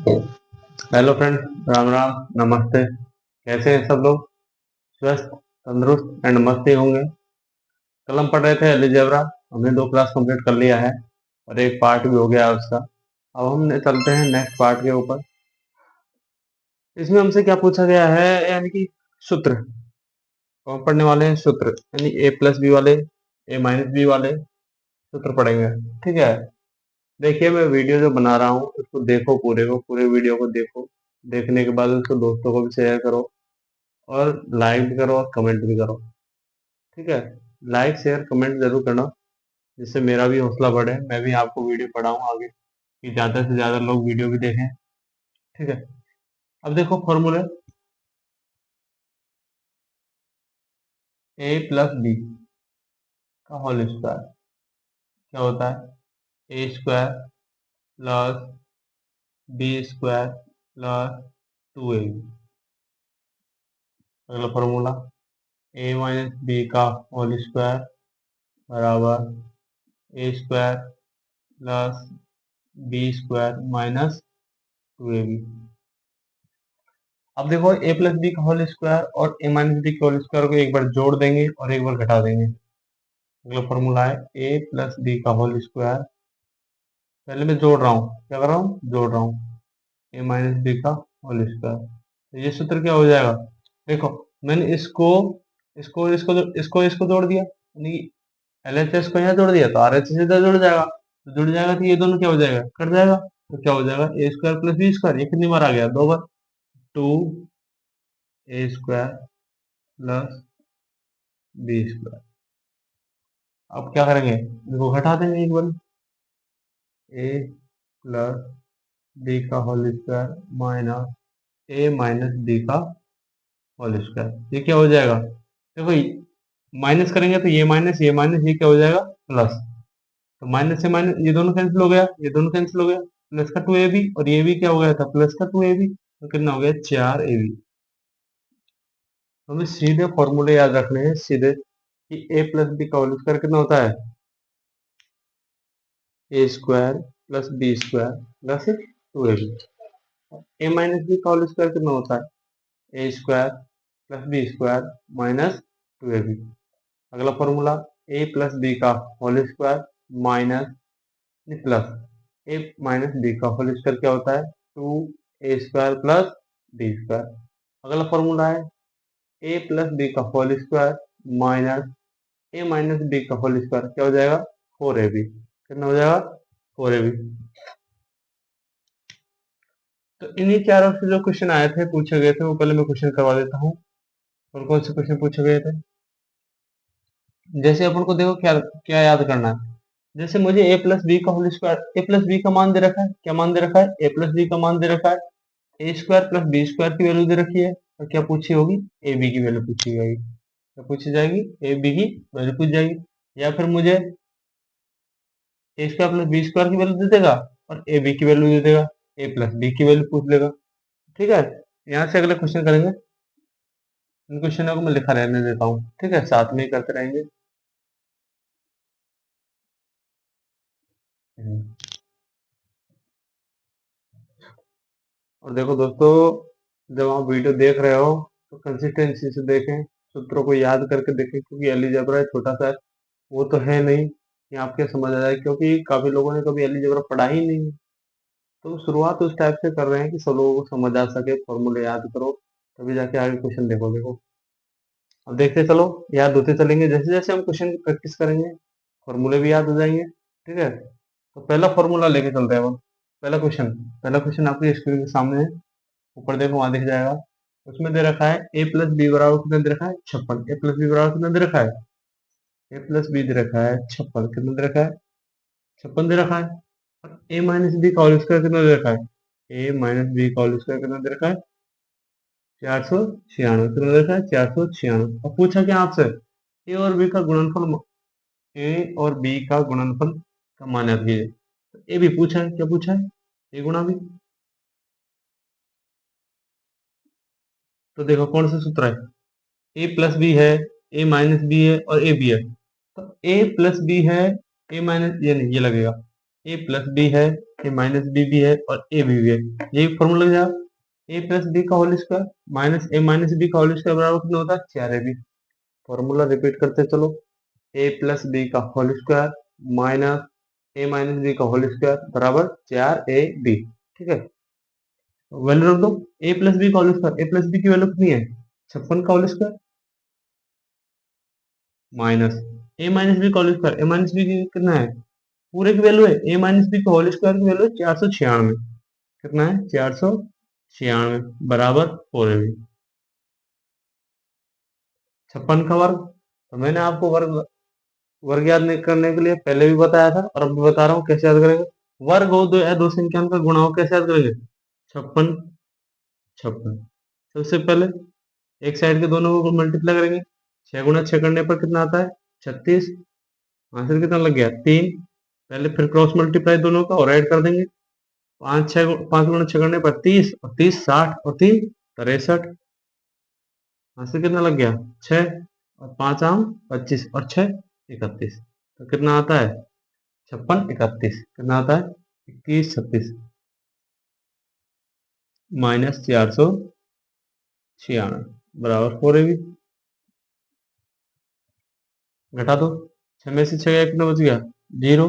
Hello friend, Ram Ram, नमस्ते। कैसे हैं सब लोग? स्वस्थ, तंदुरुस्त एंड मस्त ही होंगे। कल हम पढ़ रहे थे अलजेब्रा। हमने 2 क्लास कंप्लीट कर लिया है और एक पार्ट भी हो गया है उसका। अब हम चलते हैं नेक्स्ट पार्ट के ऊपर। इसमें हमसे क्या पूछा गया है, यानी कि सूत्र। तो हम पढ़ने वाले हैं सूत्र, यानी ए प्लस बी वाले, ए माइनस बी वाले सूत्र पढ़ेंगे। ठीक है। देखिए, मैं वीडियो जो बना रहा हूँ उसको देखो, पूरे वीडियो को देखो। देखने के बाद उसको दोस्तों को भी शेयर करो और लाइक भी करो और कमेंट भी करो। ठीक है। लाइक शेयर कमेंट जरूर करना, जिससे मेरा भी हौसला बढ़े, मैं भी आपको वीडियो पढ़ाऊँ आगे, कि ज़्यादा से ज़्यादा लोग वीडियो भी देखें। ठीक है। अब देखो फॉर्मूले, ए प्लस बी का होल स्क्वायर क्या होता है? A square plus B square plus 2ab। अगला फॉर्मूला, ए माइनस बी का होल स्क्वायर बराबर A square plus B square minus 2ab। अब देखो, ए प्लस बी का होल स्क्वायर और ए माइनस बी के होल स्क्वायर को एक बार जोड़ देंगे और एक बार घटा देंगे। अगला फॉर्मूला है ए प्लस बी का होल स्क्वायर। पहले मैं जोड़ रहा हूँ, क्या कर रहा हूँ? जोड़ रहा हूँ। ए माइनस बी का होल स्क्वायर, तो ये सूत्र क्या हो जाएगा? देखो, मैंने इसको इसको इसको इसको इसको जोड़ दिया, यानी एल एच एस को यहाँ जोड़ दिया तो आर एच एस इधर जुड़ जाएगा। तो जुड़ जाएगा तो ये दोनों क्या हो जाएगा? कट जाएगा। तो क्या हो जाएगा? ए स्क्वायर प्लस बी स्क्वायर। ये कितनी बार आ गया? 2 बार। 2 ए स्क्वायर प्लस बी स्क्वायर। अब क्या करेंगे? इनको घटा देंगे एक बार। ए प्लस बी का होल स्क्वायर माइनस ए माइनस बी का होल स्क्वायर। ये क्या हो जाएगा? देखो, माइनस करेंगे तो ये माइनस ये क्या हो जाएगा? प्लस। तो माइनस से माइनस ये दोनों कैंसिल हो गया, ये दोनों कैंसिल हो गया। प्लस का 2ab और ये भी क्या हो गया था? प्लस का 2ab। तो कितना हो गया? 4ab। हमें सीधे फॉर्मूले याद रखने हैं, सीधे, कि ए प्लस बी का होल स्क्वायर कितना होता है? A square plus B square plus 2ab। A minus B का होल स्क्वायर कितना होता है? A square plus B square minus 2ab। अगला फॉर्मूला, ए प्लस बी का होल स्क्वायर माइनस प्लस ए माइनस बी का होल स्क्वायर क्या होता है? 2 ए स्क्वायर प्लस बी स्क्वायर। अगला फॉर्मूला है ए प्लस बी का होल स्क्वायर माइनस ए माइनस बी का होल स्क्वायर क्या हो जाएगा? 4ab। कितना हो जाएगा? 4ab। तो इन्हीं चारों से जो क्वेश्चन आए थे, पूछे गए थे, वो पहले मैं क्वेश्चन करवा देता हूँ। कौन कौन से क्वेश्चन पूछे गए थे? जैसे अपन को देखो, क्या क्या याद करना है। जैसे मुझे ए प्लस बी का whole square, a plus B का मान दे रखा है। क्या मान दे रखा है? ए प्लस बी का मान दे रखा है। A square plus B square की वैल्यू दे रखी है। और क्या पूछी होगी? ए बी की वैल्यू पूछी जाएगी। क्या पूछी जाएगी? ए बी की वैल्यू पूछ जाएगी। या फिर मुझे ए स्क्वायर प्लस बी स्क्वायर की वैल्यू दे देगा और ए बी की वैल्यू दे देगा, ए प्लस बी की वैल्यू पूछ लेगा। ठीक है। यहाँ से अगले क्वेश्चन करेंगे। इन क्वेश्चनों को मैं लिखा रहने देता हूँ, ठीक है, साथ में ही करते रहेंगे। और देखो दोस्तों, जब आप वीडियो देख रहे हो तो कंसिस्टेंसी से देखें, सूत्रों को याद करके देखें, क्योंकि अलजेब्रा छोटा सा है, वो तो है नहीं कि आपके समझ आ जाए, क्योंकि काफी लोगों ने कभी अलजेब्रा पढ़ा ही नहीं है। तो शुरुआत उस टाइप से कर रहे हैं कि सब लोगों को समझ आ सके, फॉर्मूले याद करो, तभी जाके आगे क्वेश्चन देखो। देखो, अब देखते चलो, याद होते चलेंगे, जैसे जैसे हम क्वेश्चन की प्रैक्टिस करेंगे फॉर्मूले भी याद हो जाएंगे। ठीक है। तो पहला फॉर्मूला लेके चलते हैं अब। पहला क्वेश्चन आपकी स्क्रीन के सामने है, ऊपर देखो, वहां दिख जाएगा। उसमें दे रखा है ए प्लस बी बराबर कितना दे रखा है? 56। ए प्लस बी बराबर कितना दे रखा है? ए प्लस बी दे रखा है 56। कितना दे रखा है? 56 दे रखा है। और ए माइनस बी का होल स्क्वायर कितना दे रखा है? ए माइनस बी का होल स्क्वायर कितना दे रखा है? 496। कितना दे रखा है? 496। अब पूछा क्या आपसे? ए और बी का गुणनफल, ए और बी का गुणनफल का मान याद कीजिए। तो ए भी पूछा है, क्या पूछा है? ए गुणा बी। तो देखो कौन सा सूत्र है? ए प्लस बी है, ए माइनस बी है और ए बी है। तो ए प्लस बी है, ए माइनस, ये नहीं, ये लगेगा। ए प्लस बी है, ए माइनस बी भी है और ए भी है। यही फॉर्मूला लग जाएगा, ए प्लस बी का होल स्क्वायर माइनस ए माइनस बी का होल स्क्वायर बराबर कितना होता है, 4ab। फॉर्मूला रिपीट करते चलो, ए प्लस बी का होल स्क्वायर माइनस ए माइनस बी का होल स्क्वायर बराबर 4ab। ठीक है, वैल्यू रख दो, ए प्लस बी का whole square, a plus B की वैल्यू कितनी है, 56 का होल स्क्वायर माइनस ए माइनस बी का होल स्क्वायर, ए माइनस बी की कितना है, पूरे की वैल्यू है, ए माइनस बी का होल स्क्वायर की वैल्यू है 496। कितना है, 496 बराबर 4ab। 56 का वर्ग, तो मैंने आपको वर्ग वर्ग याद नहीं करने के लिए पहले भी बताया था और अब भी बता रहा हूँ, कैसे याद करेंगे। वर्ग हो दो या दो संख्याओं का गुणा हो, कैसे याद करेंगे, 56 56। सबसे पहले एक साइड के दोनों को मल्टीप्लाई करेंगे, 6 गुणा 6 करने पर कितना आता है, 36। आंसर कितना लग गया, 3। पहले फिर क्रॉस मल्टीप्लाई दोनों का और ऐड कर देंगे, 5 गुणा 6 करने पर 30 और 30 60 और 3 63। आंसर कितना लग गया, 6 और 5 आम 25 और 6 31। तो कितना आता है, 56 31। कितना आता है, 21 36 माइनस 496 बराबर 4ab। घटा दो, 6 में से 6 गया कितना बच गया, 0।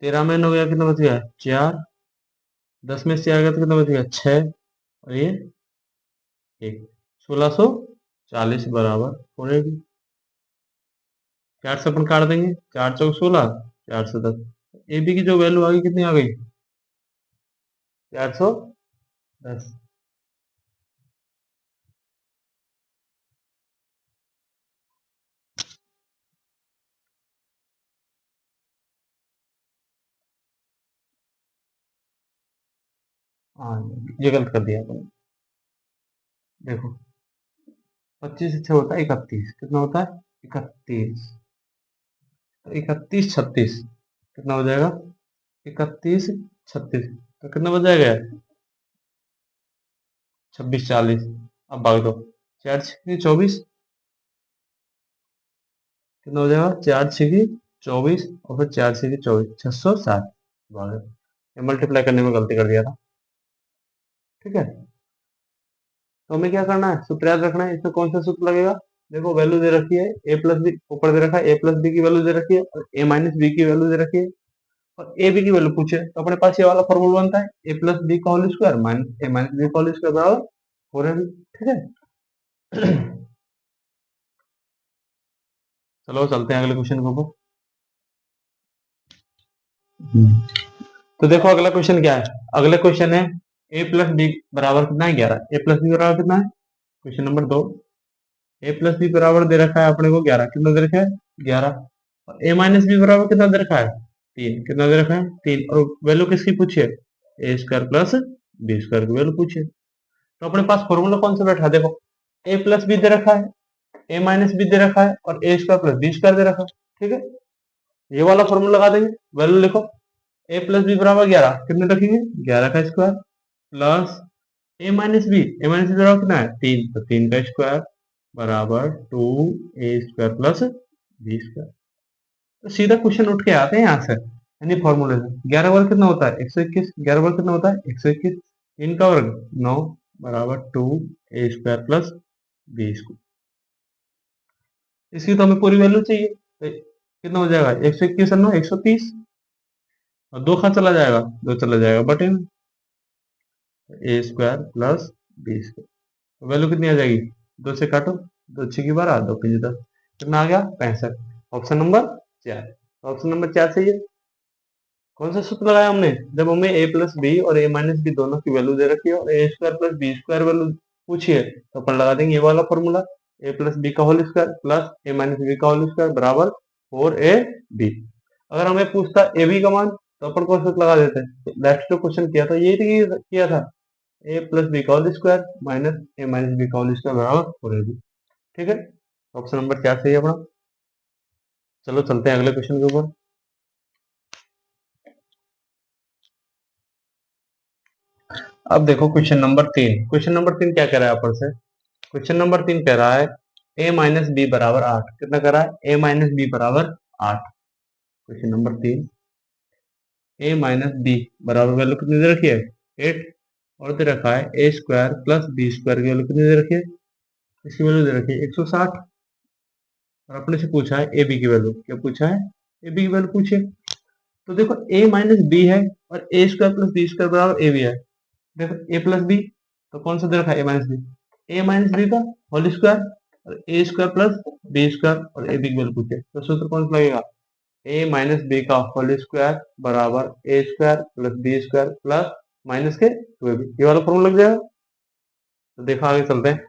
13 में 9 गया कितना बच गया, 4। 10 में से आ गया तो कितना बच गया, 6 और ये 1। 1640 बराबर 4ab। 4 से अपन काट देंगे, 4 चौक 16, 410। ए बी की जो वैल्यू आ गई कितनी आ गई, 410। हाँ, ये गलत कर दिया अपन। देखो, 25 से 6 होता है 31, कितना होता है, 31। तो 31 36 कितना हो जाएगा, 31 36। तो कितना बच जाएगा, 26 40। अब भाग दो, 4 6 24 कितना हो जाएगा, 4 6 24 और फिर 4 6 24 660। भाग, मल्टीप्लाई करने में गलती कर दिया था। ठीक है, तो हमें क्या करना है, सूत्र याद रखना है। इसमें कौन सा सूत्र लगेगा, देखो वैल्यू दे रखी है, ए प्लस बी ऊपर दे रखा है, ए प्लस बी की वैल्यू दे रखी है और ए माइनस बी की वैल्यू दे रखी है और ए बी की वैल्यू पूछे, तो अपने पास ये वाला फॉर्मूला बनता है, ए प्लस बी का होल स्क्वायर माइनस ए माइनस बी का होल स्क्वायर बराबर 4ab। ठीक है। चलो चलते हैं अगले क्वेश्चन के ऊपर। तो देखो अगला क्वेश्चन क्या है, अगला क्वेश्चन है ए प्लस बी बराबर कितना है, 11। ए प्लस बी बराबर कितना है, क्वेश्चन नंबर 2। ए प्लस बी बराबर दे रखा है अपने को 11, कितना दे रखा है, 11। और ए माइनस बी बराबर कितना दे रखा है, 3। कितना दे रखा है, 3। और वैल्यू किसकी पूछी है, A square plus B square की वैल्यू पूछी है। तो अपने पास फॉर्मूला कौन सा बैठा है, देखो ए प्लस बी दे रखा है, ए माइनस बी दे रखा है और A square plus B square दे रखा है। ठीक है, ये वाला फॉर्मूला लगा देंगे, वैल्यू लिखो, ए प्लस बी बराबर 11, कितने रखेंगे, 11 का स्क्वायर प्लस ए माइनस बी बराबर कितना है, 3, तो 3 का स्क्वायर बराबर 2a square plus B square. तो सीधा क्वेश्चन उठ के आते हैं यहाँ से, यानी फॉर्मूले से। 11 वर्ग कितना होता है, 121। 11 वर्ग कितना होता है, 121। 3 का वर्ग 9 बराबर 2a square plus B square. इसकी तो हमें पूरी वैल्यू चाहिए, तो कितना हो जाएगा, 121 और 9 130 और 2 खा चला जाएगा, 2 चला जाएगा बटे में, ए स्क्वायर प्लस बी स्क्वायर। तो वैल्यू कितनी आ जाएगी, 2 से काटो, 2 6 की 12 2 5 10, कितना आ गया, 65। Option number 4। ऑप्शन नंबर 4 सही है। कौन सा सूत्र लगाया हमने, जब हमें ए प्लस बी और ए माइनस बी दोनों की वैल्यू दे रखी है और A square plus B square value पूछी है, तो अपन लगा देंगे ये वाला फॉर्मूला, ए प्लस बी का होल स्क्वायर प्लस ए माइनस बी का होल स्क्वायर बराबर 4ab। अगर हमें पूछता ए बी का मान, तो अपन कौन सा सूत्र लगा देते, लास्ट जो क्वेश्चन किया था यही किया था, ए प्लस बी का होल स्क्वायर माइनस ए माइनस बी का होल स्क्वायर बराबर 4ab। ठीक है, ऑप्शन नंबर 4 सही है अपना। चलो चलते हैं अगले क्वेश्चन के ऊपर। अब देखो क्वेश्चन नंबर 3 क्या कह रहा है ऊपर से, क्वेश्चन नंबर 3 कह रहा है ए माइनस बी बराबर 8। कितना कह रहा है, ए माइनस बी बराबर 8। क्वेश्चन नंबर 3, ए माइनस बी बराबर वैल्यू कितनी दे रखी है 8, और दे रखा है A square plus B square की वैल्यू कितनी दे रखी है, इसकी वैल्यू दे रखी है 160, और अपने से पूछा है ए बी की वैल्यू, क्या पूछा है ए बी की वैल्यू पूछे। तो देखो ए माइनस बी है और A square plus B square बराबर ए बी है। देखो ए प्लस बी, तो कौन सा दे रखा है ए माइनस बी, ए माइनस बी का होल स्क्वायर और A square plus B square और ए बी की वैल्यू पूछे, तो सूत्र कौन सा लगेगा, ए माइनस बी का होल स्क्वायर बराबर A square plus B square plus minus के टू ए बी, ये वाला फॉर्मूला लग जाएगा। तो देखो आगे चलते हैं,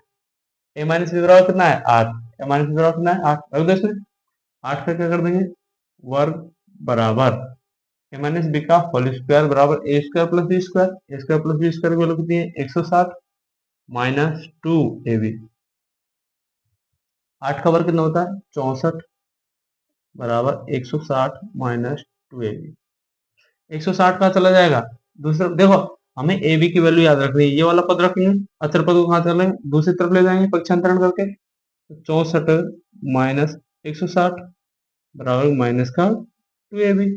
ए माइनस बी बराबर कितना है 8, ए माइनस बी बराबर कितना है 8, रख दो इसमें 8 का क्या कर देंगे वर्ग बराबर ए माइनस बी का होल स्क्वायर बराबर A square plus B square, A square plus B square की वैल्यू कितनी है 160 माइनस 2ab, 8 का वर्ग कितना होता है 64 बराबर 160 माइनस 2ab, 160 कहाँ चला जाएगा दूसरा, देखो हमें ए बी की वैल्यू याद रखनी है, ये वाला पद रखेंगे, अचर पद को कहाँ चलेंगे दूसरी तरफ ले जाएंगे पक्षांतरण करके, 64 माइनस 160 बराबर माइनस का 2ab,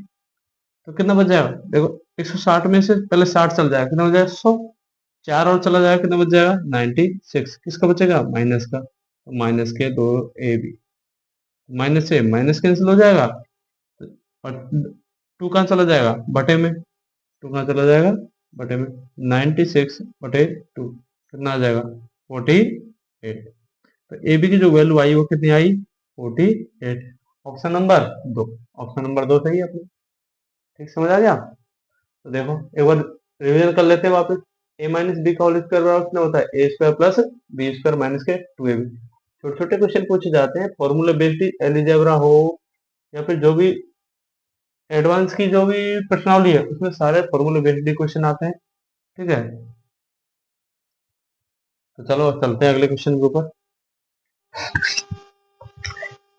तो कितना बच जाएगा देखो 160 में से पहले 60 चल जाएगा, कितना बच जाएगा 100, 4 और चला जाएगा कितना बच जाएगा 96, किसका बचेगा माइनस का, तो माइनस के 2ab, माइनस से माइनस कैंसिल हो जाएगा और 2 कहाँ चला जाएगा बटे में, 2 कहाँ चला जाएगा बटे में, 96 बटे 2 कितना आ जाएगा 48, तो ए बी की जो वैल्यू आई वो कितनी आई 48, ऑप्शन नंबर 2, ऑप्शन नंबर 2 सही है अपने, ठीक समझ आ गया। तो देखो एक बार रिवीजन कर लेते हैं वापस, ए माइनस बी का होल स्क्वायर बराबर कितना होता है A square plus B square minus के 2ab, छोटे छोटे क्वेश्चन पूछे जाते हैं फॉर्मूला बेस्ड, एलिजेब्रा हो या फिर जो भी एडवांस की जो भी प्रश्नावली है उसमें सारे फॉर्मूला बेस्ड क्वेश्चन आते हैं, ठीक है। तो चलो चलते हैं अगले क्वेश्चन के ऊपर।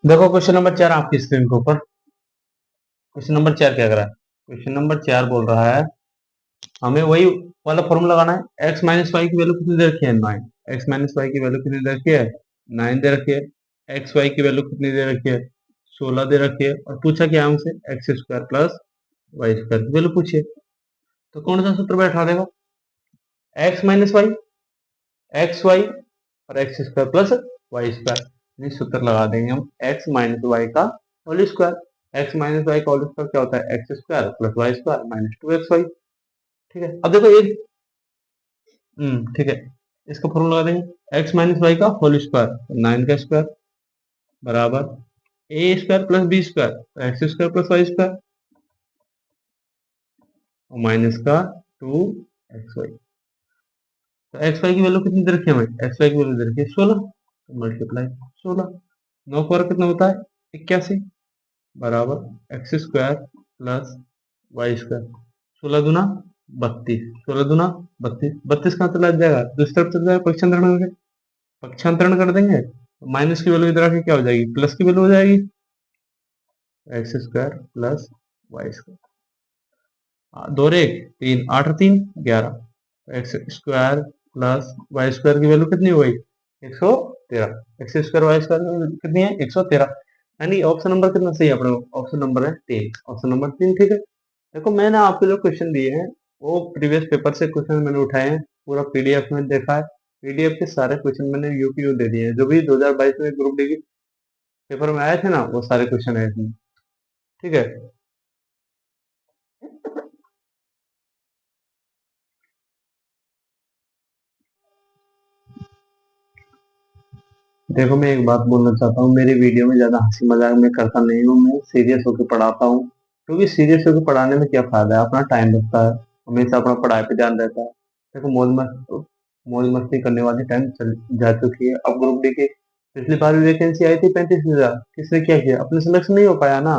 देखो क्वेश्चन नंबर 4 आपकी स्क्रीन के ऊपर, क्वेश्चन नंबर 4 क्या कर रहा है, क्वेश्चन नंबर 4 बोल रहा है हमें वही वाला फॉर्मूला लगाना है, एक्स माइनस वाई की वैल्यू कितनी दे रखी है 9, एक्स माइनस वाई की वैल्यू कितनी दे रखी है 9 दे रखी है, एक्स वाई की वैल्यू कितनी दे रखी है 16 दे रखी है, और पूछा क्या हमसे X square plus Y square की वैल्यू पूछिए, तो कौन सा सूत्र बैठा देगा X minus Y, X Y और X square plus Y square, सूत्र लगा देंगे हम एक्स माइनस वाई का whole square, X minus Y का होल स्क्वायर क्या होता है x square plus Y square minus 2xy, ठीक है। अब देखो एक ठीक है, इसका फॉर्मूला लगा देंगे एक्स माइनस वाई का होल स्क्वायर 9 का स्क्वायर बराबर A square plus B square X square plus Y square minus का 2xy, तो एक्स वाई की वैल्यू कितनी दे रखी है हमें, एक्स वाई की वैल्यू दे रखी है 16, तो मल्टीप्लाई 16, 9 का वर्ग कितना होता है 81 बराबर x square plus Y square, 16 दूना 32, 16 दूना 32, 32 कहाँ चला जाएगा दूसरी तरफ चला जाएगा पक्षांतरण करके, पक्षांतरण कर देंगे माइनस की वैल्यू इधर आके क्या हो जाएगी प्लस की वैल्यू हो जाएगी, x square plus Y square, दो रे 3 8 और 3 11, x square plus Y square की वैल्यू कितनी हो गई 113, एक्स स्क्वायर वाई स्क्वायर कितनी है 113, यानी ऑप्शन नंबर कितना सही है अपने ऑप्शन नंबर है 3, ऑप्शन नंबर 3 ठीक है। देखो मैंने आपके जो क्वेश्चन दिए हैं वो प्रीवियस पेपर से क्वेश्चन मैंने उठाए हैं, पूरा पीडीएफ में देखा है, पीडीएफ के सारे क्वेश्चन मैंने यूपीयू दे दिए हैं, जो भी 2022 में ग्रुप डी की पेपर में आए थे ना वो सारे क्वेश्चन आए थे, ठीक है। देखो मैं एक बात बोलना चाहता हूँ, मेरी वीडियो में ज्यादा हंसी मजाक मैं करता नहीं हूँ, मैं सीरियस होकर पढ़ाता हूँ, क्योंकि सीरियस होकर पढ़ाने में क्या फायदा है, अपना टाइम लगता है, हमेशा अपना पढ़ाई पे ध्यान रहता है। देखो मौज मस्ती करने वाली टाइम चल जा चुकी है, अब ग्रुप डी की पिछली बार भी वैकेंसी आई थी 35,000, किसने क्या किया अपने सिलेक्शन नहीं हो पाया ना,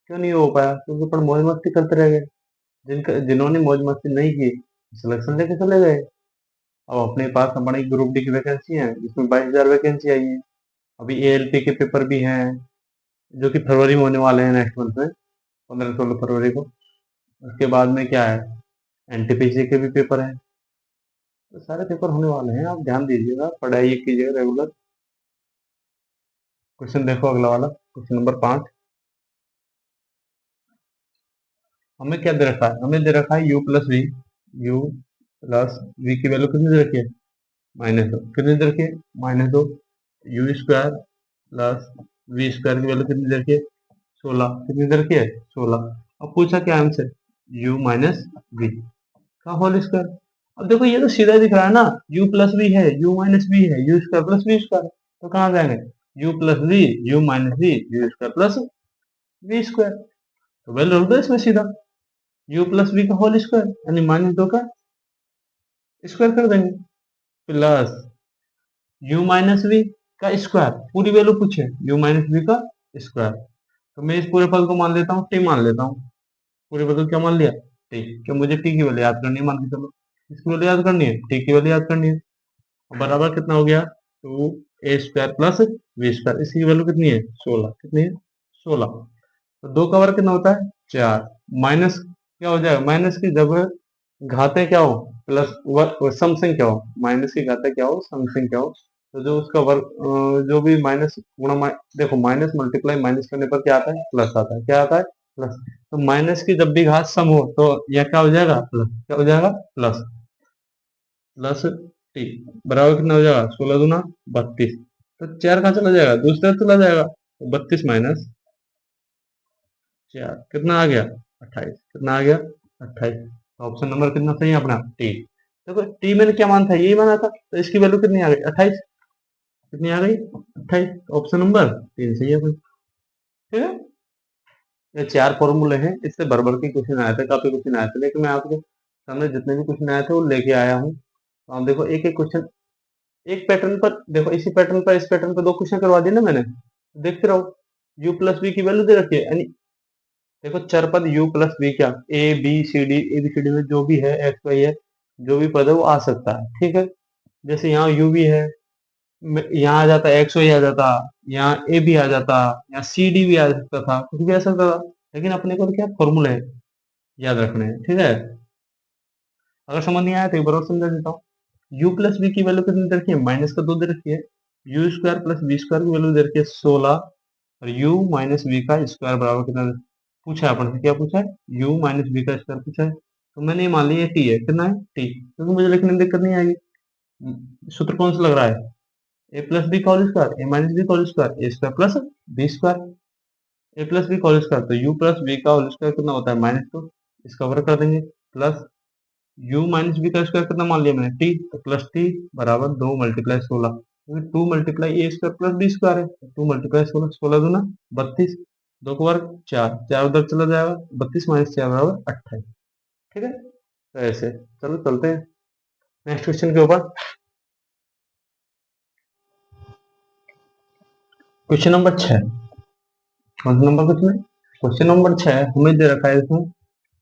क्यों नहीं हो पाया क्योंकि अपन मौज मस्ती करते रह गए, जिन्होंने मौज मस्ती नहीं की सिलेक्शन लेके चले गए। अब अपने पास हमारी ग्रुप डी की वैकेंसी है जिसमें 22,000 वैकेंसी आई है, अभी एएलपी के पेपर भी हैं जो कि फरवरी में होने वाले हैं नेक्स्ट मंथ में 15-16 फरवरी को, उसके बाद में क्या है एनटीपीसी के भी पेपर हैं, तो सारे पेपर होने वाले हैं, आप ध्यान दीजिएगा पढ़ाई कीजिएगा रेगुलर। क्वेश्चन देखो अगला वाला क्वेश्चन नंबर 5, हमें क्या दे रखा है, हमें दे रखा है u प्लस वी की वैल्यू कितनी दे रखी है, -2, कितनी दे रखी है, -2, u square plus v square की वैल्यू कितनी दे रखी है, 16, कितनी दे रखी है, 16। अब पूछा क्या हमसे, u माइनस वी का होल स्क्वायर। अब देखो ये तो सीधा दिख रहा है ना, u प्लस वी है, u माइनस वी है, u square plus v square, तो कहाँ जाएंगे, u plus v, u minus v, u square plus v square, तो वैल्यू रख दो इसमें सीधा, u प्लस वी का होल स्क्वायर यानी -2 का स्क्वायर कर देंगे, प्लस u माइनस वी का स्क्वायर, पूरी वैल्यू पूछे u माइनस वी का स्क्वायर, तो मैं इस पूरे पद को मान लेता हूँ t मान लेता हूँ, पूरे पद को क्या मान लिया, t, क्या मुझे t की वैल्यू याद करनी है, मान के चलो इसकी वैल्यू याद करनी है, t की वैल्यू याद करनी है, बराबर कितना हो गया, 2a² प्लस वी स्क्वायर, इसकी वैल्यू कितनी है, 16, कितनी है, 16, तो 2 का वर्ग कितना होता है, 4, माइनस क्या हो जाएगा, माइनस की जब घातें क्या हो, प्लस सम संख्या हो, माइनस की घातें क्या हो, सम संख्या हो, तो जो उसका वर्ग जो भी माइनस गुणा देखो माइनस मल्टीप्लाई माइनस करने पर क्या आता है, प्लस आता है, क्या आता है, प्लस, तो माइनस की जब भी घात सम हो तो यह क्या हो जाएगा, प्लस, क्या हो जाएगा, प्लस, प्लस टी, बराबर कितना हो जाएगा, 16 दूना 32, तो 4 कहाँ चला जाएगा, दूसरे तरफ चला जाएगा, तो 32 माइनस 4 कितना आ गया, 28, कितना आ गया, 28, तो ऑप्शन नंबर कितना सही है अपना, टी। देखो टी मैंने क्या माना था, यही माना था, तो इसकी वैल्यू कितनी आ गई, 28, कितनी आ गई, 28, ऑप्शन नंबर 3 सही है भाई, ठीक है। ये 4 फॉर्मूले हैं, इससे भर भर के क्वेश्चन आए थे, काफी क्वेश्चन आए थे, लेकिन मैं आपके सामने जितने भी क्वेश्चन आए थे वो लेके आया हूँ, तो आप देखो एक एक क्वेश्चन एक पैटर्न पर, देखो इसी पैटर्न पर, इस पैटर्न पर 2 क्वेश्चन करवा दिए ना मैंने, देखते रहो, u प्लस वी की वैल्यू दे रखी है, यानी देखो चर पद u प्लस वी क्या, ए बी सी डी में जो भी है, एक्स वाई है, जो भी पद है वो आ सकता है, ठीक है, जैसे यहाँ u भी है, यहाँ आ जाता एक्स वाई आ जाता, यहाँ ए भी आ जाता, यहाँ सी डी भी आ सकता था, कुछ भी आ सकता था, लेकिन अपने को तो क्या फॉर्मूले याद रखने हैं, ठीक है। अगर समझ नहीं आया तो एक बार और समझा देता हूँ, u प्लस वी की वैल्यू कितनी दे रखी है, -2 दे रखी है, u square plus v square की वैल्यू दे रखी है 16, और u माइनस वी का स्क्वायर बराबर कितना पूछा है अपन से, क्या पूछा है, u माइनस वी का स्क्वायर पूछा है, तो मैंने ये मान लिया टी है, कितना है, टी, क्योंकि मुझे लिखने में दिक्कत नहीं आएगी, सूत्र कौन सा लग रहा है, ए प्लस बी का होल स्क्वायर, ए माइनस बी का whole square, A square plus B square, a plus B का होल स्क्वायर, तो u प्लस बी का होल स्क्वायर कितना होता है, -2, इसका वर्ग कर देंगे, प्लस u माइनस बी का स्क्वायर कितना मान लिया मैंने, टी, तो प्लस टी बराबर 2 मल्टीप्लाई 16, क्योंकि 2 मल्टीप्लाई ए स्क्वायर प्लस बी स्क्वायर है, 2 मल्टीप्लाई 16, 16 दूना 32, 2 का वर्ग 4, 4 उधर चला जाएगा, 32 माइनस 4 बराबर 28, ठीक है, तो ऐसे चलो चलते हैं नेक्स्ट क्वेश्चन के ऊपर। क्वेश्चन नंबर 6, कौन सा नंबर क्वेश्चन है, क्वेश्चन नंबर 6 हमें दे रखा है इसमें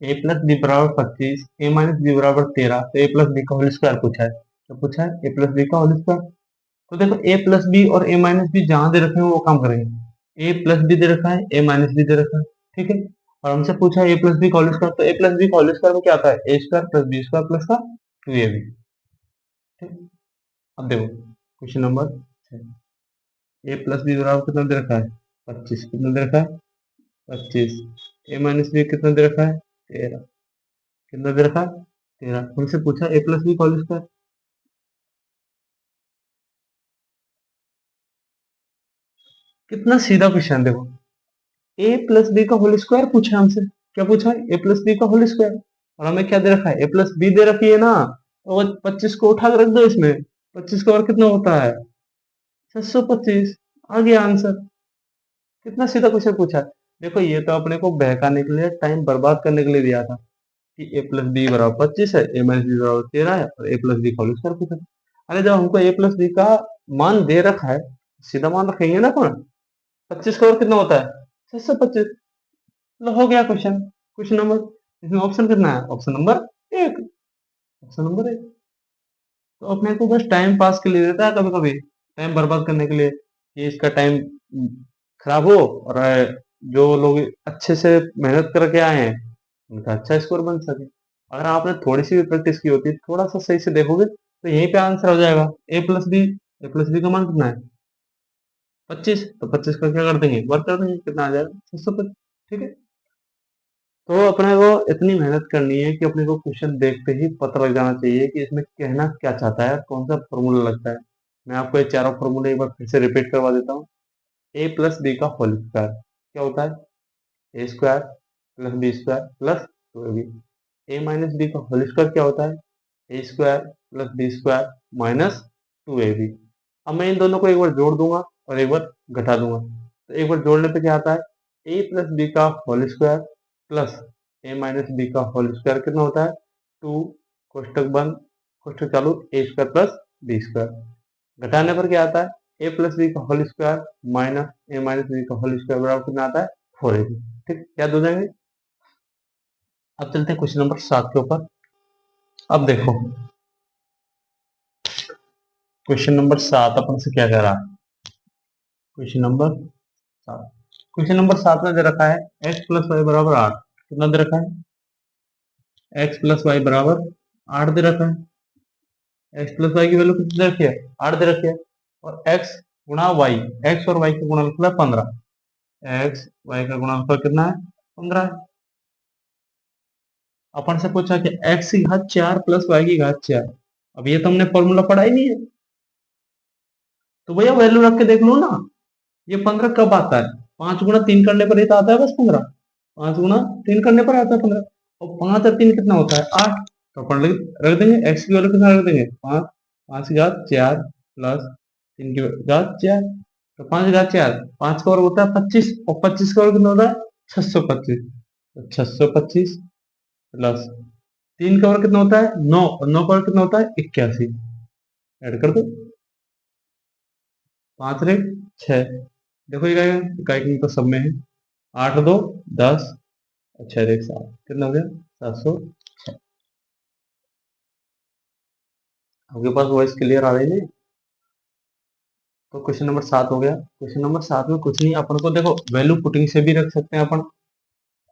ए प्लस बी बराबर 25, ए माइनस बी बराबर 13, तो ए प्लस बी का होल स्क्वायर पूछा है, तो पूछा है ए प्लस बी का होल स्क्वायर, तो देखो ए प्लस बी और ए माइनस बी जहां दे रखे हैं वो काम करेंगे, ए प्लस बी दे रखा है, ए माइनस बी दे रखा है, ठीक है, और हमसे पूछा है ए प्लस बी का होल स्क्वायर, तो ए प्लस बी का होल स्क्वायर में क्या आता है, A square plus B square plus का 2ab, ठीक। अब देखो question number A plus B बराबर कितना दे रखा है, 25, कितना दे रखा है, 25, ए माइनस बी कितना दे रखा है, 13, कितना दे रखा है, 13, हमसे पूछा ए प्लस बी का होल स्क्वायर, कितना सीधा क्वेश्चन देखो, ए प्लस बी का होल स्क्वायर पूछा है हमसे, क्या पूछा है, ए प्लस बी का होल स्क्वायर, और हमें क्या दे रखा है, ए प्लस बी दे रखी है ना, तो 25 को उठा के रख दो इसमें, 25 का और कितना होता है, 625, आ गया आंसर, कितना सीधा क्वेश्चन पूछा है। देखो ये तो अपने को बहकाने के लिए, टाइम बर्बाद करने के लिए दिया था कि ए प्लस बी बराबर 25 है, ए माइनस बी बराबर 13 है, और ए प्लस बी का होल स्क्वायर पूछा था। अरे जब हमको ए प्लस बी का मान दे रखा है, सीधा मान रखेंगे ना अपन, 25 का और कितना होता है, 625, मतलब हो गया क्वेश्चन, क्वेश्चन नंबर, इसमें ऑप्शन कितना है, ऑप्शन नंबर एक, ऑप्शन नंबर एक, तो अपने को बस टाइम पास के लिए देता है कभी कभी, टाइम बर्बाद करने के लिए, कि इसका टाइम खराब हो, और जो लोग अच्छे से मेहनत करके आए हैं उनका अच्छा स्कोर बन सके। अगर आपने थोड़ी सी भी प्रैक्टिस की होती, थोड़ा सा सही से देखोगे, तो यहीं पे आंसर हो जाएगा, ए प्लस बी का मान कितना है, 25, तो 25 का क्या कर देंगे, वर्क कर देंगे, कितना आ जाएगा, 625, ठीक है। तो अपने को इतनी मेहनत करनी है कि अपने को क्वेश्चन देखते ही पता लग जाना चाहिए कि इसमें कहना क्या चाहता है, कौन सा फॉर्मूला लगता है। मैं आपको ये चारों फॉर्मूले एक बार फिर से रिपीट करवा देता हूँ। ए प्लस बी का होल स्क्वायर क्या होता है? A square plus B square plus 2ab। A minus B का होल स्क्वायर क्या होता है? A square plus B square minus 2ab। अब मैं इन दोनों को एक बार जोड़ दूंगा और एक बार घटा दूंगा। तो एक बार जोड़ने पे क्या आता है? ए प्लस बी का होल स्क्वायर प्लस ए माइनस बी का होल स्क्वायर कितना होता है? 2 कोष्टक बंद कोष्टक चालू ए स्क्वायर प्लस बी स्क्वायर। घटाने पर क्या आता है? ए प्लस बी का होल स्क्वायर माइनस ए माइनस बी का होल स्क्वायर बराबर कितना आता है? 4ab। ठीक, याद हो जाएंगे। अब चलते हैं क्वेश्चन नंबर 7 के ऊपर। अब देखो क्वेश्चन नंबर 7 अपन से क्या कह रहा है। क्वेश्चन नंबर 7, क्वेश्चन नंबर 7 में दे रखा है x प्लस वाई बराबर 8। कितना दे रखा है? x प्लस वाई बराबर 8 दे रखा है। x प्लस वाई की वैल्यू कितनी दे रखी है? 8 दे रखी है। और x गुणा वाई, x और y का गुणनफल है 15। x y का गुणनफल कितना है? 15 है। अपन से पूछा कि x की घात 4 प्लस y की घात 4। अब ये तो हमने फॉर्मूला पढ़ा ही नहीं है, तो भैया वैल्यू रख के देख लो ना। ये 15 कब आता है? 5 गुणा 3 करने पर ही तो आता है बस 15। 5 गुणा 3 करने पर आता है 15। और 5 और 3 कितना होता है? 8। तो अपन रख देंगे x की वैल्यू कितना रख देंगे? 5। 5 की घात 4 प्लस 3 की घात 4। तो 5 की घात 4, 5 का वर्ग होता है 25 और 25 का वर्ग कितना होता है? 625। तो 625 प्लस 3 का वर्ग कितना होता है? 9 और 9 का वर्ग कितना होता है? 81। ऐड कर दो, 5 रे 6। देखो ये क्या है? इकाई तो सब में है। 8 2 10 और 6 रे 7, कितना हो गया? 706। आपके पास वॉइस क्लियर आ रही है? तो क्वेश्चन नंबर 7 हो गया। क्वेश्चन नंबर 7 में कुछ नहीं, अपन को देखो वैल्यू पुटिंग से भी रख सकते हैं अपन।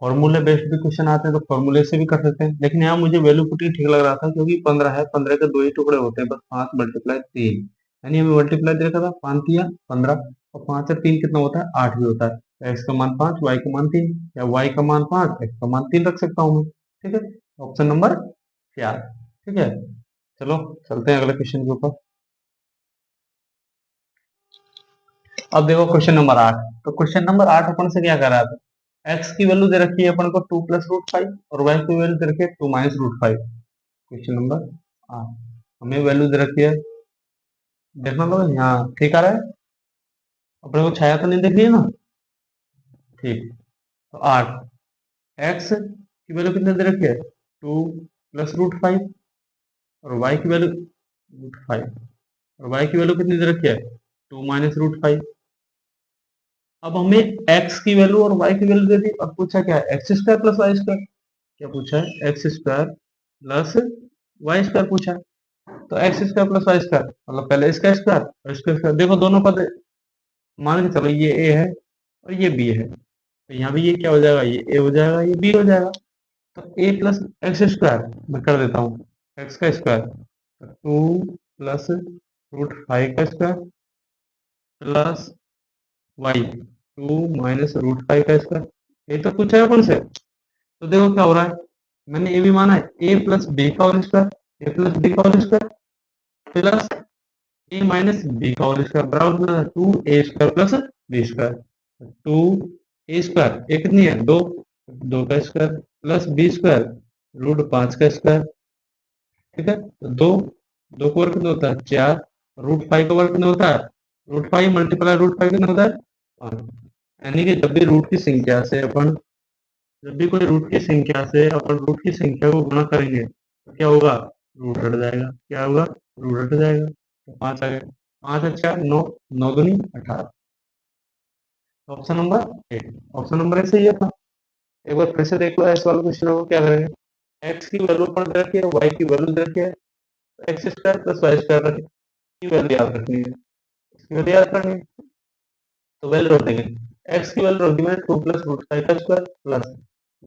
फॉर्मूले बेस्ड भी क्वेश्चन आते हैं तो फॉर्मूले से भी कर सकते हैं, लेकिन यहाँ मुझे वैल्यू पुटिंग ठीक लग रहा था क्योंकि 15 है, 15 के दो ही टुकड़े होते हैं बस, 5 मल्टीप्लाई 3। यानी हमें मल्टीप्लाई देखा था 5 या 15, और 5 और 3 कितना होता है? 8 भी होता है। एक्स का मान 5, वाई का मान 3, या वाई का मान 5, एक्स का मान 3 रख सकता हूँ मैं। ठीक है, ऑप्शन नंबर 4। ठीक है, चलो चलते हैं अगले क्वेश्चन के ऊपर। अब देखो क्वेश्चन नंबर 8। तो क्वेश्चन नंबर 8 अपन से क्या कर रहा था? एक्स की वैल्यू दे रखी है अपन को 2 प्लस रूट 5 और वाई की वैल्यू दे रखी है 2 माइनस रूट 5। क्वेश्चन नंबर 8, हमें वैल्यू दे रखी है, देखना लो यहाँ ठीक आ रहा है? अपने को छाया तो नहीं दिख रही है ना? ठीक। तो 8, एक्स की वैल्यू कितने दे रखी है? 2 प्लस रूट 5 और वाई की वैल्यू रूट 5, और वाई की वैल्यू कितनी दे रखी है? 2 माइनस रूट 5। अब हमें एक्स की वैल्यू और वाई की वैल्यू दे दी और पूछा क्या है? X square plus Y square. क्या पूछा है? X square plus Y square पूछा है। तो x square plus Y square मतलब पहले इसका स्क्वायर और इसका स्क्वायर। देखो दोनों पद मान के चलो, ये ए है और ये बी है, तो यहाँ भी ये क्या हो जाएगा? ये ए हो जाएगा, ये बी हो जाएगा। तो ए प्लस एक्स स्क्वायर मैं कर देता हूँ, एक्स का स्क्वायर 2 प्लस रूट 5 का square plus y 2 minus root 5 का स्क्वायर। ये तो पूछा है अपन से। तो देखो क्या हो रहा है, मैंने ये भी माना है ए प्लस बी का whole square, a plus B का होल स्क्वायर प्लस ए माइनस बी का होल स्क्वायर बराबर 2 ए स्क्वायर प्लस बी स्क्वायर। 2 ए स्क्वायर ए कितनी है? 2, 2 का square plus B square root 5 का स्क्वायर। ठीक है, तो 2, 2 का वर्ग कितना होता है? 4, रूट 5 का वर्ग कितना होता है? रूट 5 मल्टीप्लाई रूट 5 कितना होता है? 5। यानी कि जब भी रूट की संख्या से अपन, जब भी कोई रूट की संख्या से अपन रूट की संख्या को गुणा करेंगे तो क्या होगा? रूट हट जाएगा। क्या होगा? रूट हट जाएगा। तो 5 आ गया, 5 और 4 9, 9 दूनी 18। ऑप्शन नंबर 8, ऑप्शन नंबर 8 सही है अपना। एक बार फिर से देख लो इस वाले क्वेश्चन को क्या करेंगे। एक्स की वैल्यू पर दे रखी है, वाई की वैल्यू दे रखी है, x square plus Y square रखी की वैल्यू याद रखनी है, इसकी वैल्यू याद रखनी है। तो वैल्यू रख देंगे, एक्स की वैल्यू रख दी मैंने 2 प्लस रूट 5 का स्क्वायर प्लस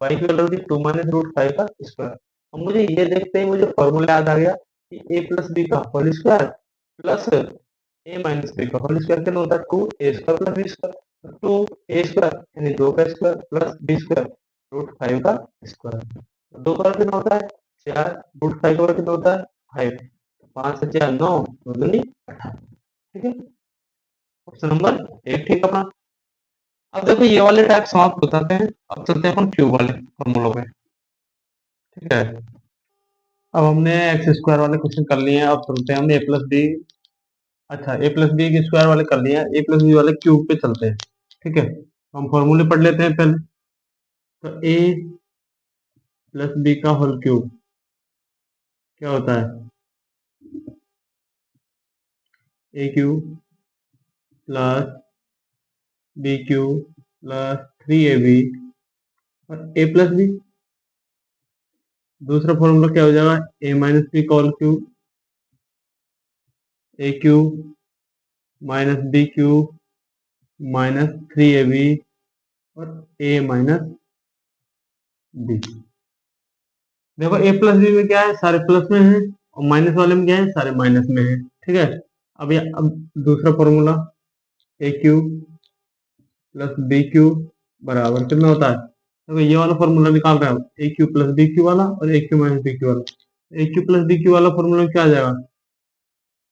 वाई की वैल्यू रख दी 2 माइनस रूट 5 का स्क्वायर। अब मुझे ये देखते ही मुझे फॉर्मूला याद आ गया कि ए प्लस बी का होल स्क्वायर प्लस ए माइनस बी का होल स्क्वायर कितना होता है? 2 ए स्क्वायर प्लस बी स्क्वायर। 2 ए स्क्वायर यानी 2 का स्क्वायर प्लस बी स्क्वायर, √5 का स्क्वायर। 2 का वर्ग कितना होता है 4, √5 का वर्ग कितना होता है 5, 5 से 4 9, 2 दूनी 18। ठीक है, ऑप्शन नंबर 1 ठीक अपना। अब देखो ये वाले टाइप समाप्त बताते हैं, अब चलते हैं अपन क्यूब वाले फॉर्मूलों पे। ठीक है, अब हमने एक्स स्क्वायर वाले क्वेश्चन कर लिए हैं, अब चलते हैं हम ए प्लस बी, अच्छा ए प्लस बी के स्क्वायर वाले कर लिए हैं, ए प्लस बी वाले क्यूब पे चलते हैं। ठीक है, हम फॉर्मूले पढ़ लेते हैं पहले। तो ए प्लस बी का होल क्यूब क्या होता है, A cube plus B cube plus 3ab और ए प्लस बी। दूसरा फॉर्मूला क्या हो जाएगा, ए माइनस बी का whole cube, A cube minus B cube minus 3ab और ए माइनस बी। देखो ए प्लस बी में क्या है, सारे प्लस में है, और माइनस वाले में क्या है, सारे माइनस में है। ठीक है, अब दूसरा फॉर्मूला ए क्यूब प्लस बी क्यूब बराबर कितना होता है, देखो ये वाला फॉर्मूला निकाल रहे हो, A cube plus B cube वाला और A cube minus B cube वाला। A cube plus B cube वाला फॉर्मूला क्या आ जाएगा,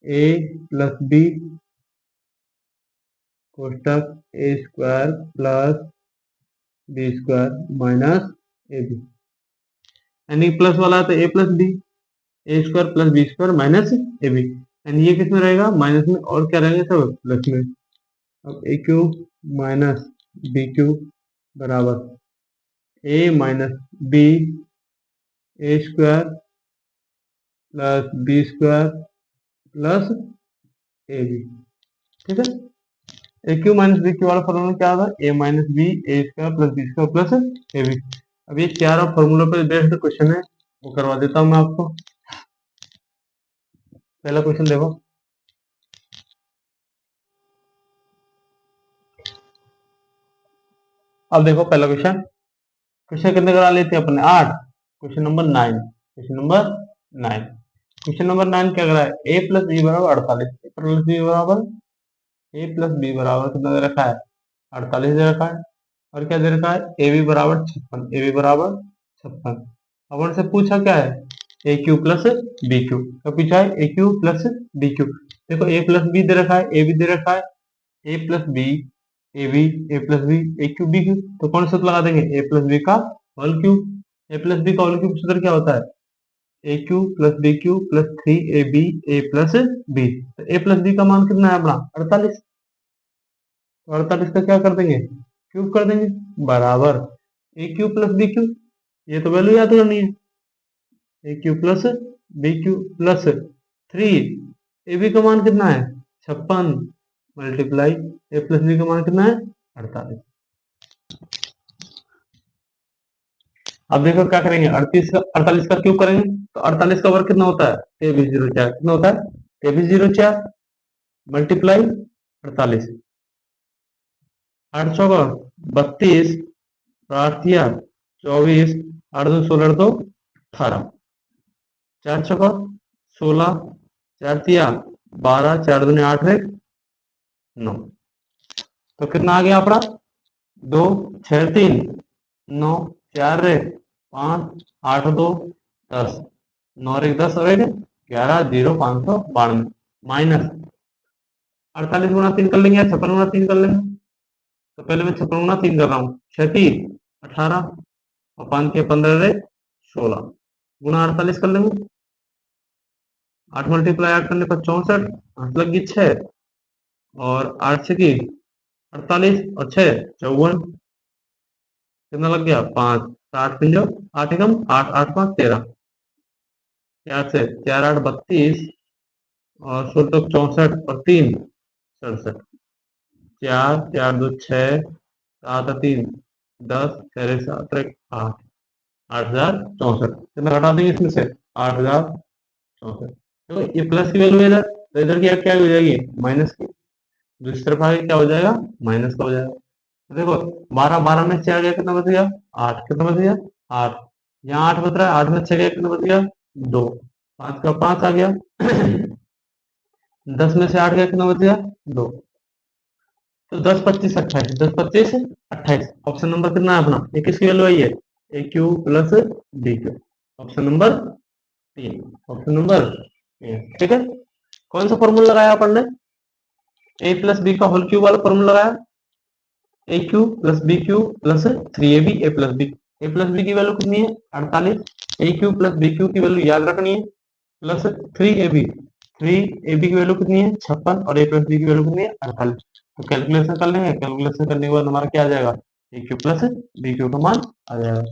ए प्लस बी कोष्टक A square plus B square minus A B, यानी प्लस वाला है तो A plus B, A square plus B square minus A B, यानी ये किस में रहेगा, माइनस में, और क्या रहेगा सब प्लस में। अब A cube minus B cube बराबर A minus B A square plus B square plus A B. ठीक है, A cube minus B cube वाला फॉर्मूला क्या था, A minus B A square plus B square plus A B. अब ये चारों formula पे बेस्ड क्वेश्चन है, वो करवा देता हूं मैं आपको। पहला क्वेश्चन देखो, अब देखो पहला क्वेश्चन, क्वेश्चन कितने करा लेते हैं अपने 8, question number 9, question number 9, question number 9 क्या करा है, ए प्लस बी बराबर 48, ए प्लस बी बराबर, ए प्लस बी बराबर कितना दे रखा है 48 दे रखा है, और क्या दे रखा है ए बी बराबर 56, ए बी बराबर 56। अब उनसे पूछा क्या है, A cube plus B Q, क्या पूछा है A cube plus B Q. देखो ए प्लस बी दे रखा है, ए बी दे रखा है, ए plus B A B, A plus B A cube B cube, तो कौन सा सूत्र लगा देंगे, ए प्लस बी का whole cube. A plus B का होल क्यूब सूत्र क्या होता है, A cube plus B cube plus 3ab A plus B. तो ए प्लस बी का मान कितना है अपना 48, तो 48 का क्या कर देंगे क्यूब कर देंगे, बराबर A cube plus B cube, ये तो वैल्यू याद करनी है, A cube plus B cube plus 3 A B का मान कितना है 56 मल्टीप्लाई ए प्लस बी का मान कितना है 48। अब देखो क्या करेंगे, 48 का क्यूब करेंगे, तो 48 का वर्ग कितना होता है 2304, कितना होता है 2304 मल्टीप्लाई 48, 8 चौका 32, 8 तिया 24, 8 2 16 2 18, 4 चौका 16, 4 तिया 12, 4 दूनी 8 है 9, तो कितना आ गया अपना 2 6 3 9 4 रे 5 8 2 10 9 रे 10 और 11 0 592 माइनस 48 गुना 3 कर लेंगे या 56 गुना 3 कर लेंगे, तो पहले मैं 56 गुना 3 कर रहा हूँ, 6 3 18 और 5 के 15 रे 16 गुना 48 कर लेंगे, 8 मल्टीप्लाई 8 करने पर 64, 8 लगी 6 और 8 से की 48 और 6 54, कितना लग गया 5, 8 पिंजो 8 एकम 8 8 5 13, 4 से 4 8 32 और 16 64 और 3 67, 4 4 2 6 7 3 10 6 7 8 8064, कितना घटा देंगे इसमें से 8064, तो ये प्लस की वैल्यू है इधर, तो इधर की क्या हो जाएगी माइनस की, दूसरी तरफ आगे क्या हो जाएगा माइनस का हो जाएगा। तो देखो 12 12 में 6 आ गया कितना बच गया 8, कितना बच गया 8, यहाँ 8 बच रहा है, 8 में 6 गया कितना बच गया 2, 5 का 5 आ गया 10 में से 8 गया कितना बच गया 2, तो 10 25 28, 10 25 28, ऑप्शन नंबर कितना है अपना, ये किसकी वैल्यू आई है A cube plus B cube. Option number 3, option number 3, ठीक है। कौन सा फॉर्मूला लगाया अपन ने? ए प्लस बी का होल क्यूब वाला फॉर्मूला लगाया। A cube plus B cube plus 3ab A plus B. A plus B की वैल्यू कितनी है? 48। A cube plus B cube की वैल्यू याद रखनी है, प्लस 3ab। 3ab की वैल्यू कितनी है? 56। और ए प्लस बी की वैल्यू कितनी है? 48। तो कैलकुलेशन कर लेंगे, कैलकुलेशन करने के बाद हमारा क्या आ जाएगा? ए क्यू प्लस बी क्यू का मान आ जाएगा।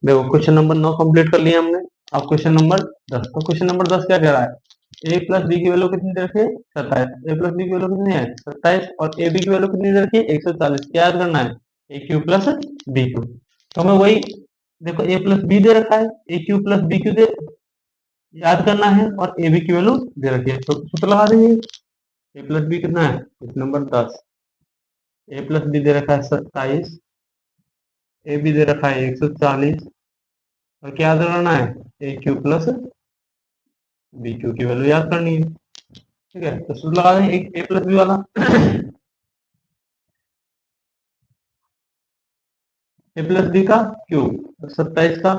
देखो क्वेश्चन नंबर 9 कंप्लीट कर लिया हमने। अब क्वेश्चन नंबर 10। तो क्वेश्चन नंबर 10 क्या कह रहा है? ए प्लस बी की वैल्यू कितनी दे रखी है? 27। ए प्लस बी की वैल्यू कितनी है? 27। और ए बी की वैल्यू कितनी दे रखी है? 140। क्या याद करना है? A cube plus B cube. तो हमें वही, देखो ए प्लस बी दे रखा है, A cube plus B Q दे याद करना है, और ए बी की वैल्यू दे रखी है, तो सूत्र लगा देंगे। ए प्लस बी कितना है? Question number 10। ए प्लस बी दे रखा है 27, ए बी दे रखा है 140, और क्या याद करना है? A cube plus B cube की वैल्यू याद करनी है, ठीक है। तो सूत्र लगा देंगे एक ए प्लस बी वाला। ए प्लस बी का क्यूब 27 का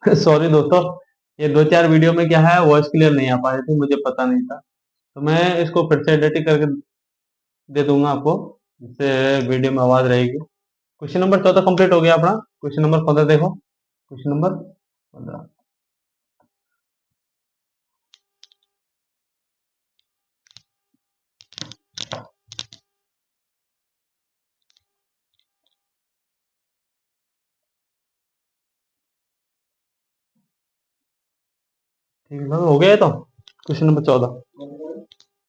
सॉरी दोस्तों, ये 2-4 वीडियो में क्या है, वॉइस क्लियर नहीं आ पा रही थी, मुझे पता नहीं था। तो मैं इसको फिर से एडिटिंग करके दे दूंगा आपको, जिससे वीडियो में आवाज रहेगी। क्वेश्चन नंबर 14 कंप्लीट हो गया अपना। क्वेश्चन नंबर 15 देखो। Question number 15। ठीक है, हो गया ये तो। Question number 14।